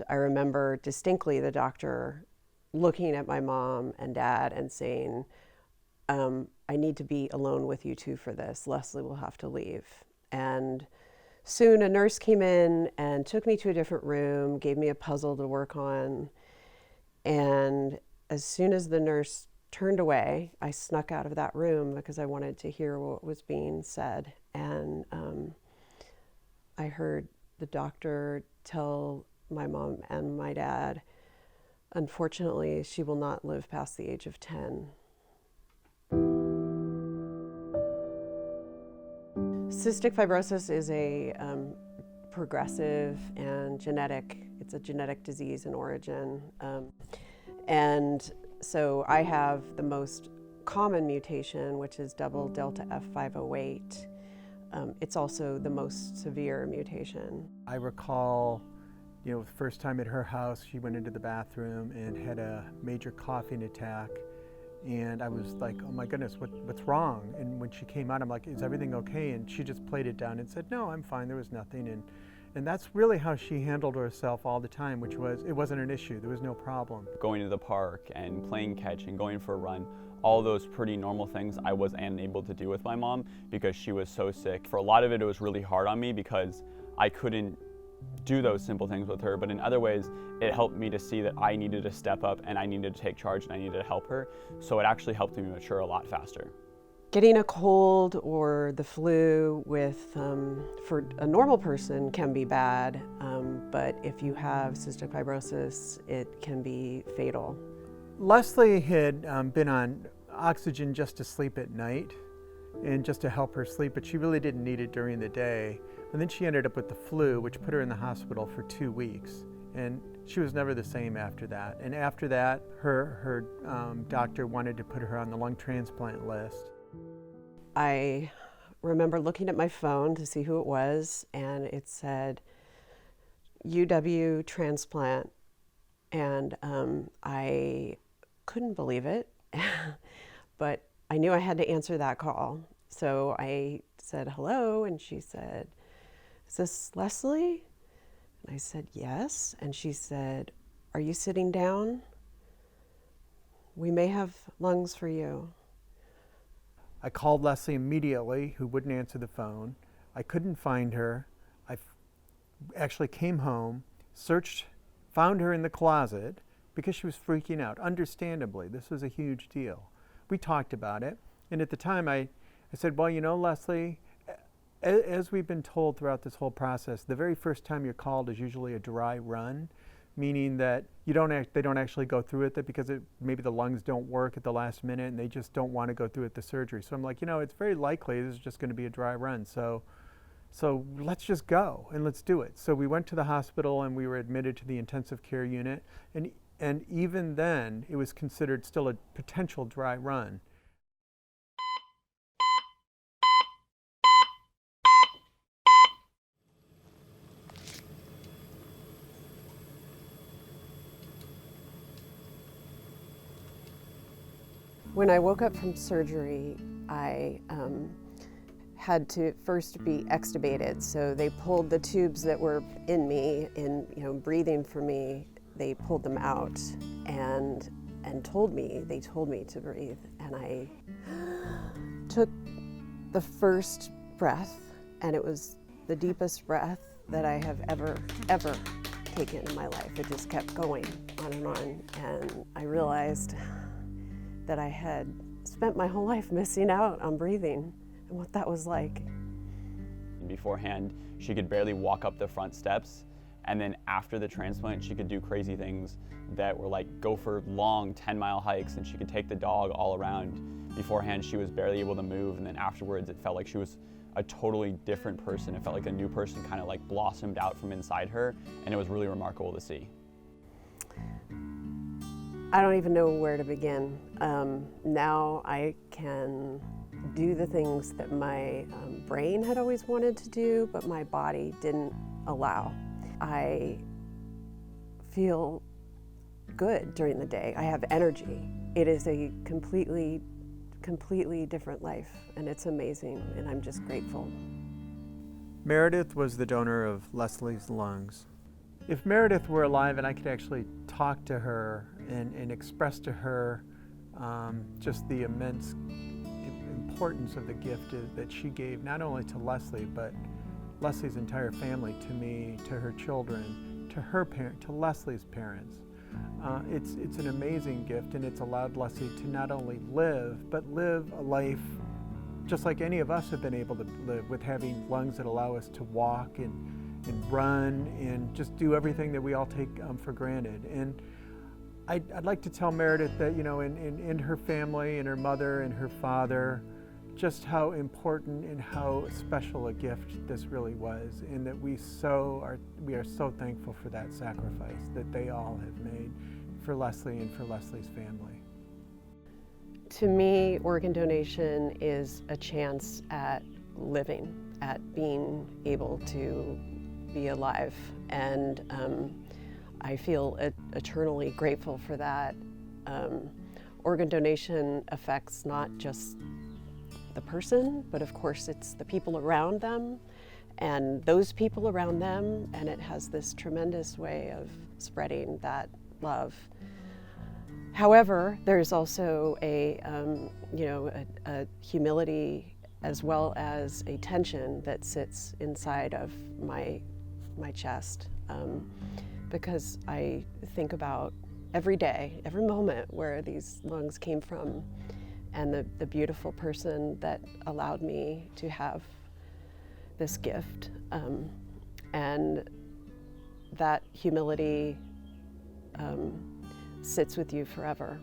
I remember distinctly the doctor looking at my mom and dad and saying, I need to be alone with you two for this. Leslie will have to leave. And soon a nurse came in and took me to a different room, gave me a puzzle to work on. And as soon as the nurse turned away, I snuck out of that room because I wanted to hear what was being said. And I heard the doctor tell my mom and my dad, unfortunately, she will not live past the age of 10. Cystic fibrosis is a progressive and it's a genetic disease in origin. And so I have the most common mutation, which is double delta F508. It's also the most severe mutation. I recall, the first time at her house, she went into the bathroom and had a major coughing attack. And I was like, oh my goodness, what's wrong? And when she came out, I'm like, is everything okay? And she just played it down and said, no, I'm fine, there was nothing. And that's really how she handled herself all the time, which was, it wasn't an issue, there was no problem. Going to the park and playing catch and going for a run, all those pretty normal things I was unable to do with my mom because she was so sick. For a lot of it, it was really hard on me because I couldn't do those simple things with her, but in other ways, it helped me to see that I needed to step up and I needed to take charge and I needed to help her. So it actually helped me mature a lot faster. Getting a cold or the flu for a normal person can be bad, but if you have cystic fibrosis, it can be fatal. Leslie had been on oxygen just to sleep at night and just to help her sleep, but she really didn't need it during the day. And then she ended up with the flu, which put her in the hospital for 2 weeks. And she was never the same after that. And after that, her doctor wanted to put her on the lung transplant list. I remember looking at my phone to see who it was, and it said UW transplant. And I couldn't believe it, but I knew I had to answer that call. So I said, hello, and she said, is this Leslie? And I said, yes. And she said, are you sitting down? We may have lungs for you. I called Leslie immediately, who wouldn't answer the phone. I couldn't find her. I actually came home, searched, found her in the closet because she was freaking out. Understandably, this was a huge deal. We talked about it, and at the time I said, well, Leslie, as we've been told throughout this whole process, the very first time you're called is usually a dry run, meaning that they don't actually go through it because maybe the lungs don't work at the last minute and they just don't want to go through it, the surgery. So I'm like, it's very likely this is just going to be a dry run. So let's just go and let's do it. So we went to the hospital and we were admitted to the intensive care unit. And even then, it was considered still a potential dry run. When I woke up from surgery, I had to first be extubated. So they pulled the tubes that were in me, breathing for me. They pulled them out and told me to breathe. And I took the first breath, and it was the deepest breath that I have ever taken in my life. It just kept going on and on. And I realized that I had spent my whole life missing out on breathing and what that was like. Beforehand, she could barely walk up the front steps, and then after the transplant, she could do crazy things that were like go for long 10-mile hikes, and she could take the dog all around. Beforehand, she was barely able to move, and then afterwards, it felt like she was a totally different person. It felt like a new person kind of like blossomed out from inside her, and it was really remarkable to see. I don't even know where to begin. Now I can do the things that my brain had always wanted to do, but my body didn't allow. I feel good during the day. I have energy. It is a completely different life, and it's amazing, and I'm just grateful. Meredith was the donor of Leslie's lungs. If Meredith were alive and I could actually talk to her and express to her just the immense importance of the gift that she gave not only to Leslie, but Leslie's entire family, to me, to her children, to her parent, to Leslie's parents. It's an amazing gift, and it's allowed Leslie to not only live, but live a life just like any of us have been able to live, with having lungs that allow us to walk and run and just do everything that we all take for granted. And I'd like to tell Meredith that, you know, in her family, and her mother and her father, just how important and how special a gift this really was, and that we are so thankful for that sacrifice that they all have made for Leslie and for Leslie's family. To me, organ donation is a chance at living, at being able to be alive, and I feel eternally grateful for that. Organ donation affects not just the person, but of course it's the people around them and those people around them, and it has this tremendous way of spreading that love. However, there's also a humility as well as a tension that sits inside of my chest, because I think about every day, every moment where these lungs came from, and the beautiful person that allowed me to have this gift. And that humility sits with you forever.